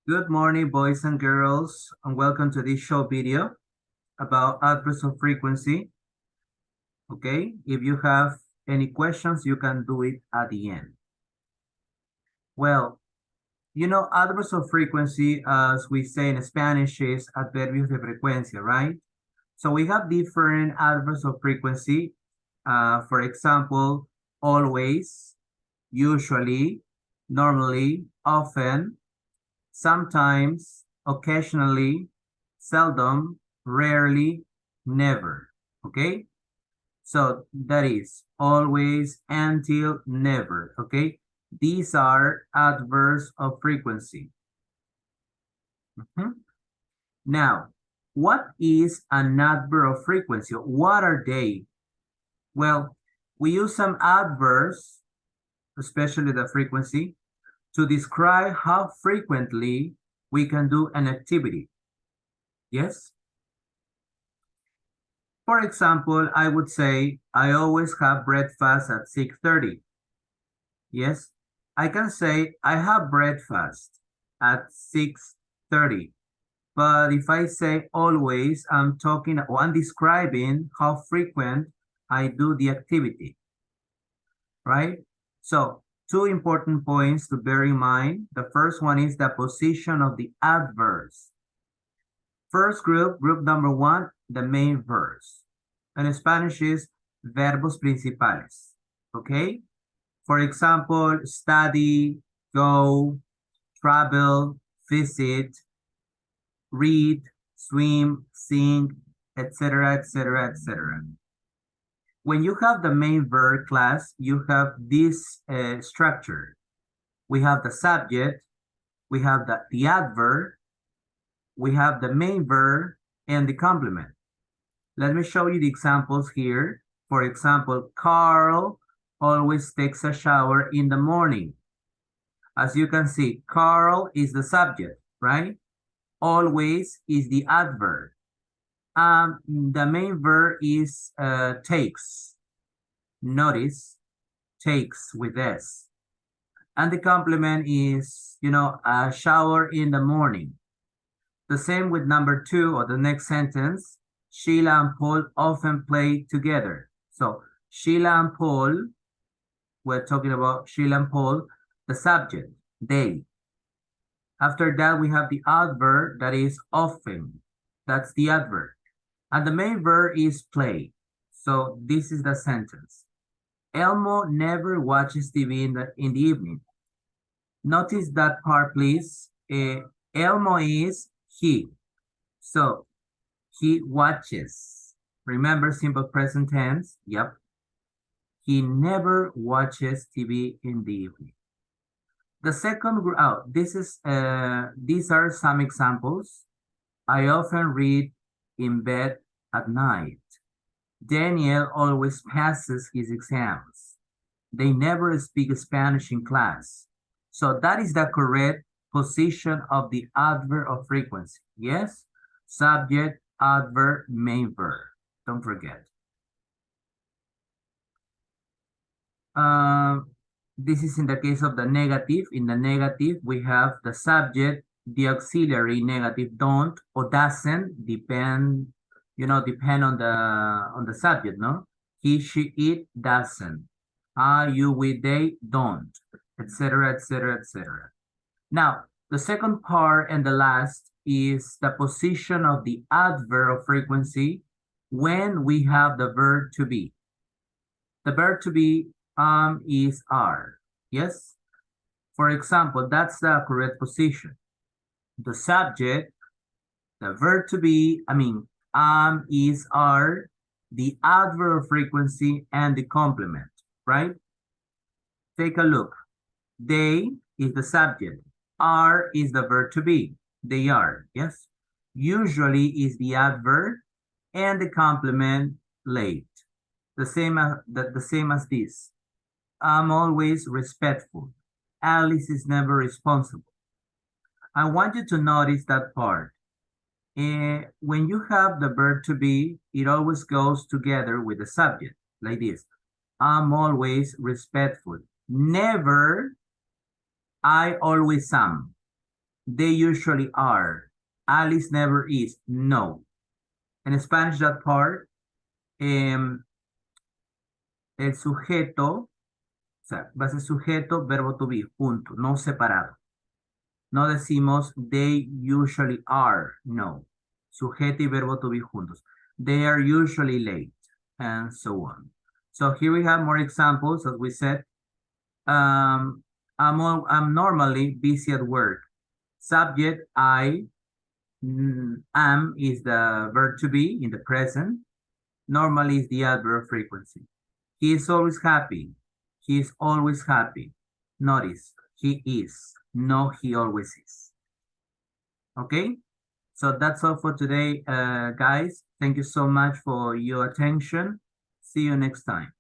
Good morning, boys and girls, and welcome to this short video about adverbs of frequency. Okay, if you have any questions, you can do it at the end. Well, adverbs of frequency, as we say in Spanish, is adverbios de frecuencia, right? So we have different adverbs of frequency. For example, always, usually, normally, often, sometimes, occasionally, seldom, rarely, never. Okay? So that is always, until, never. Okay? These are adverbs of frequency. Now, what is an adverb of frequency? What are they? Well, we use some adverbs, especially the frequency, to describe how frequently we can do an activity. Yes? For example, I would say, I always have breakfast at 6:30. Yes? I can say, I have breakfast at 6:30. But if I say always, I'm talking or I'm describing how frequent I do the activity. Right? So, two important points to bear in mind. The first one is the position of the adverbs. First group number one, the main verbs. And in Spanish is verbos principales. Okay? For example, study, go, travel, visit, read, swim, sing, etc., etc., etc. When you have the main verb class, you have this structure. We have the subject, we have the adverb, we have the main verb, and the complement. Let me show you the examples here. For example, Carl always takes a shower in the morning. As you can see, Carl is the subject, right? Always is the adverb. The main verb is takes. Notice, takes with S. And the complement is, a shower in the morning. The same with number two or the next sentence. Sheila and Paul often play together. So Sheila and Paul, we're talking about Sheila and Paul, the subject, they. After that, we have the adverb that is often. That's the adverb. And the main verb is play. So this is the sentence. Elmo never watches TV in the evening. Notice that part, please. Elmo is he. So he watches. Remember simple present tense? Yep. He never watches TV in the evening. The second group, these are some examples. I often read in bed at night. Daniel always passes his exams. They never speak Spanish in class. So that is the correct position of the adverb of frequency. Yes? Subject, adverb, main verb. Don't forget. This is in the case of the negative. In the negative, we have the subject, the auxiliary, negative, don't or doesn't, depend on the subject, no? He, she, it, doesn't. You, we, they, don't, etc., etc., etc. Now, the second part and the last is the position of the adverb of frequency when we have the verb to be. The verb to be is are. Yes? For example, that's the correct position. The subject, the verb to be, is, are, the adverb of frequency, and the complement, right? Take a look. They is the subject. Are is the verb to be. They are, yes? Usually is the adverb, and the complement, late. The same as this. I'm always respectful. Alice is never responsible. I want you to notice that part. When you have the verb to be, it always goes together with the subject, like this. I'm always respectful. Never, I always am. They usually are. Alice never is. No. In Spanish, that part, el sujeto, o sea, va a ser sujeto, verbo to be, junto, no separado. No decimos they usually are. No. Sujeto y verbo to be juntos. They are usually late, and so on. So here we have more examples, as we said. I'm normally busy at work. Subject, I am is the verb to be in the present. Normally is the adverb frequency. He is always happy. He is always happy. Notice, he is. No, he always is. Okay? So that's all for today, guys. Thank you so much for your attention. See you next time.